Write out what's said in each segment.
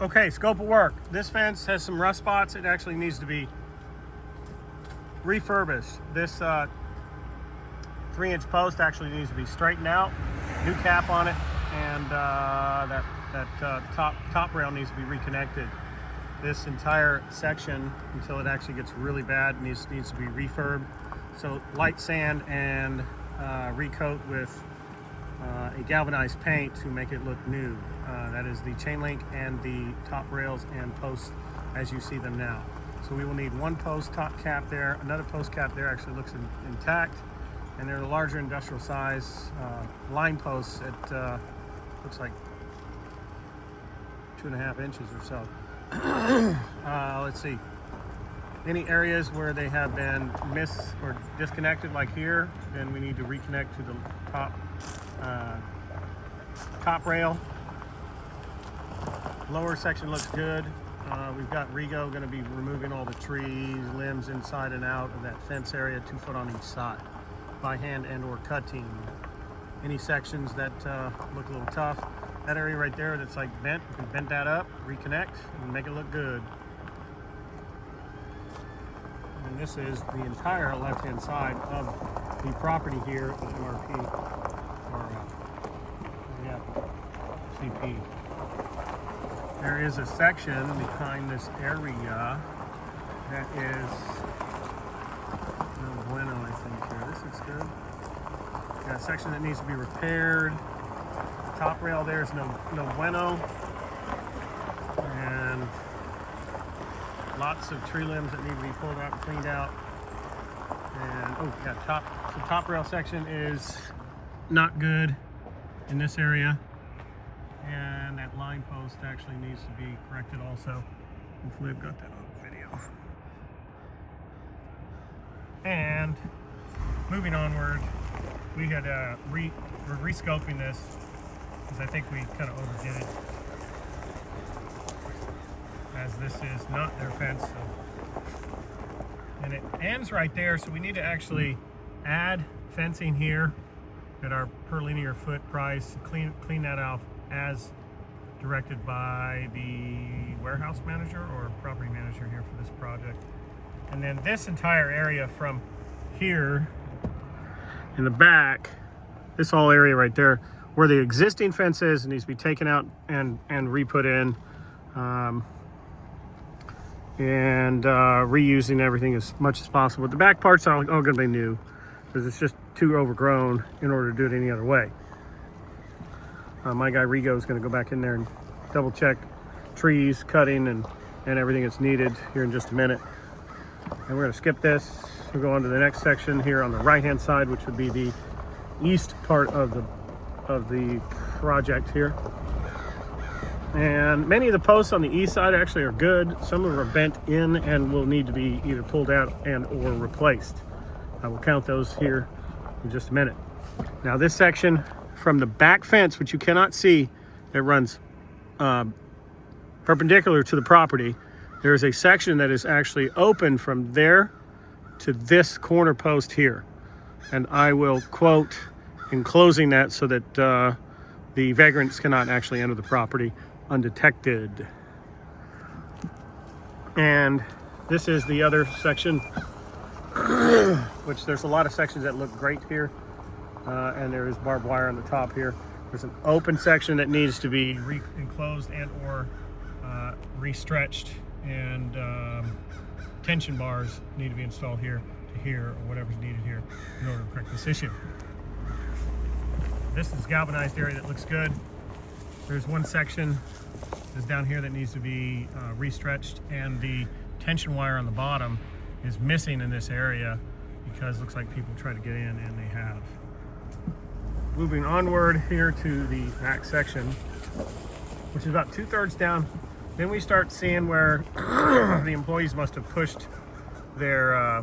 Okay, scope of work. This fence has some rust spots. It actually needs to be refurbished. This 3-inch post actually needs to be straightened out, new cap on it, and that top rail needs to be reconnected. This entire section, until it actually gets really bad, needs to be refurbed. So light sand and recoat with a galvanized paint to make it look new. That is the chain link and the top rails and posts as you see them now. So we will need one post top cap there, another post cap there actually looks intact, and they're the larger industrial size line posts at looks like 2.5 inches or so. Let's see. Any areas where they have been missed or disconnected, like here, then we need to reconnect to the top rail. Lower section looks good. We've got Rego going to be removing all the trees, limbs inside and out of that fence area, 2 foot on each side, by hand and or cutting. Any sections that look a little tough, that area right there that's like bent, we can bend that up, reconnect, and make it look good. And this is the entire left-hand side of the property here at MRP, or CP. There is a section behind this area that is no bueno, I think, here. This looks good. Got a section that needs to be repaired. Top rail there is no bueno. And lots of tree limbs that need to be pulled out and cleaned out. And oh yeah, the top rail section is not good in this area. And that line post actually needs to be corrected also. Hopefully I've got that on video. And moving onward, we had we're rescoping this because I think we kind of overdid it, as this is not their fence. So. And it ends right there, so we need to actually add fencing here at our per linear foot price, clean that off as directed by the warehouse manager or property manager here for this project. And then this entire area from here in the back, this whole area right there where the existing fence is, needs to be taken out and re-put in, and reusing everything as much as possible. The back parts are all going to be new because it's just too overgrown in order to do it any other way. My guy Rego is going to go back in there and double check trees, cutting, and everything that's needed here in just a minute. And we're going to skip this. We'll go on to the next section here on the right hand side, which would be the east part of the project here. And many of the posts on the east side actually are good. Some of them are bent in and will need to be either pulled out and or replaced. I will count those here in just a minute. Now this section from the back fence, which you cannot see, that runs perpendicular to the property, there is a section that is actually open from there to this corner post here. And I will quote enclosing that so that the vagrants cannot actually enter the property undetected. And this is the other section, which there's a lot of sections that look great here. And there is barbed wire on the top here. There's an open section that needs to be enclosed and or restretched, and tension bars need to be installed here to here, or whatever's needed here in order to correct this issue. This is galvanized area that looks good. There's one section that's down here that needs to be restretched, and the tension wire on the bottom is missing in this area because it looks like people try to get in, and they have. Moving onward here to the back section, which is about 2/3 down. Then we start seeing where the employees must have pushed their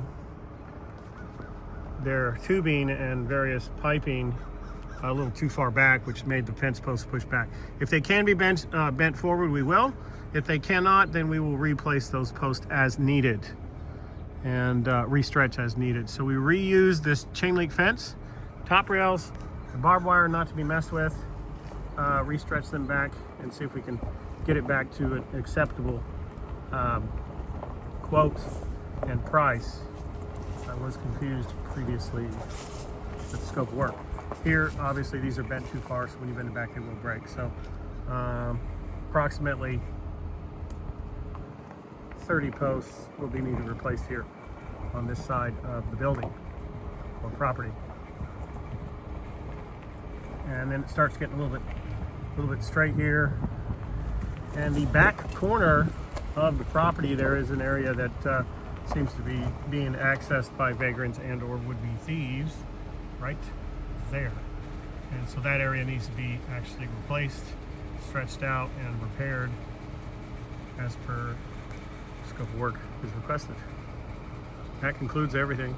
tubing and various piping a little too far back, which made the fence posts push back. If they can be bent forward, we will. If they cannot, then we will replace those posts as needed and restretch as needed. So we reuse this chain link fence, top rails, the barbed wire not to be messed with, restretch them back and see if we can get it back to an acceptable quote and price. I was confused previously with the scope of work. Here, obviously, these are bent too far, so when you bend it back, it will break. So approximately 30 posts will be needed replaced here on this side of the building or property. And then it starts getting a little bit straight here. And the back corner of the property, there is an area that seems to be being accessed by vagrants and or would-be thieves right there. And so that area needs to be actually replaced, stretched out, and repaired as per scope of work is requested. That concludes everything.